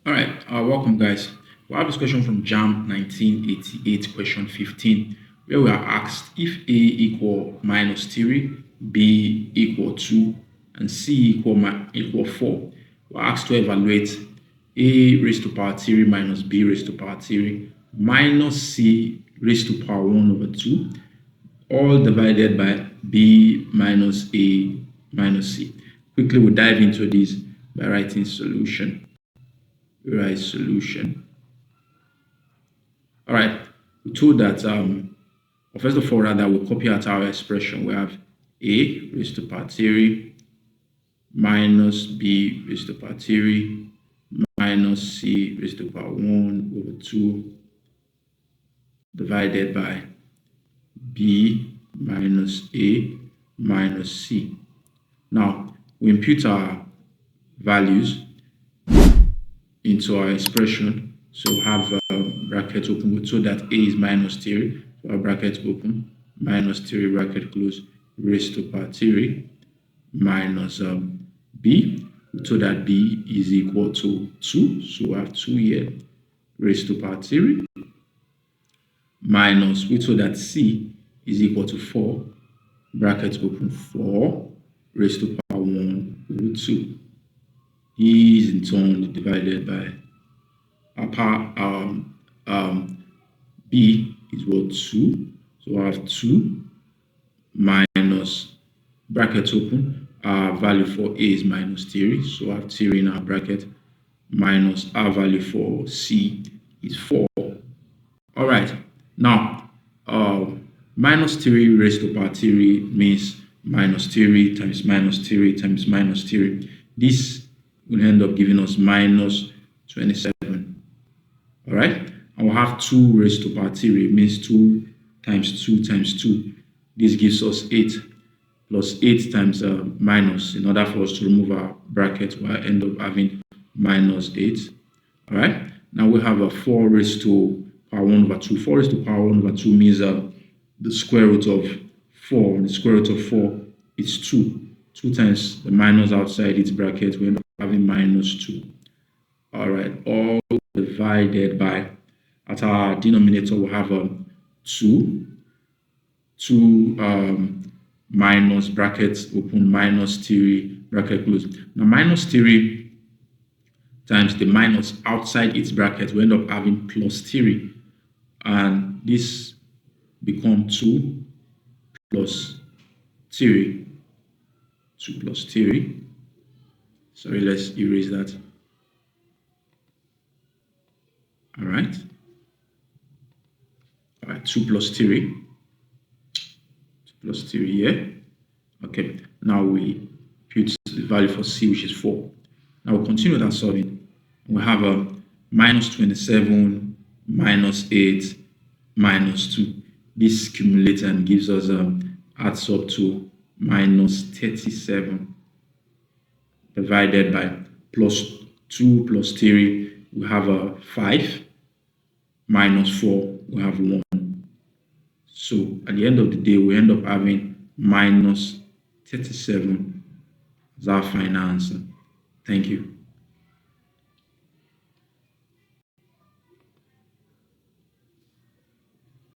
All right, welcome guys. We have this question from JAM 1988, question 15, where we are asked if A equal minus 3, B equal 2, and C equal 4. We're asked to evaluate A raised to power 3 minus B raised to power 3 minus C raised to power 1 over 2, all divided by B minus A minus C. Quickly, we'll dive into this by writing solution. Write solution. All right, we're told that first of all, rather we'll copy out our expression. We have A raised to power 3 minus B raised to power 3 minus C raised to power 1 over 2 divided by B minus A minus C. Now we impute our values into our expression. So we have bracket open so that A is minus 3. So our bracket open, minus 3 bracket close, raised to power 3 minus B, so that B is equal to 2. So we have 2 here, raised to power 3 minus, so that C is equal to 4, bracket open, 4 raised to power 1 over 2. Is in turn divided by our power B is equal to 2. So I have 2 minus bracket open. Our value for A is minus 3. So I have 3 in our bracket minus our value for C is 4. All right. Now, minus 3 raised to power 3 means minus 3 times minus 3 times minus 3. This will end up giving us minus 27. All right, and we'll have 2 raised to power 3 means 2 times 2 times 2. This gives us 8 plus 8 times minus. In order for us to remove our bracket, we'll end up having minus 8. All right, now we have a 4 raised to power 1 over 2. 4 raised to power 1 over 2 means the square root of 4. The square root of 4 is 2. 2 times the minus outside its bracket, we end up having minus 2. All right, all divided by, at our denominator, we have 2 minus brackets open minus 3 bracket close. Now minus 3 times the minus outside its bracket, we end up having plus 3, and this becomes 2 plus 3. 2 plus 3. Sorry, let's erase that. All right. All right, 2 plus 3. 2 plus 3 here. Okay, now we put the value for C, which is 4. Now we'll continue that solving. We have a minus 27 minus 8 minus 2. This cumulates and gives us adds up to minus 37 divided by plus 2 plus 3, we have a 5 minus 4, we have 1. So at the end of the day, we end up having minus 37 as our final answer. Thank you.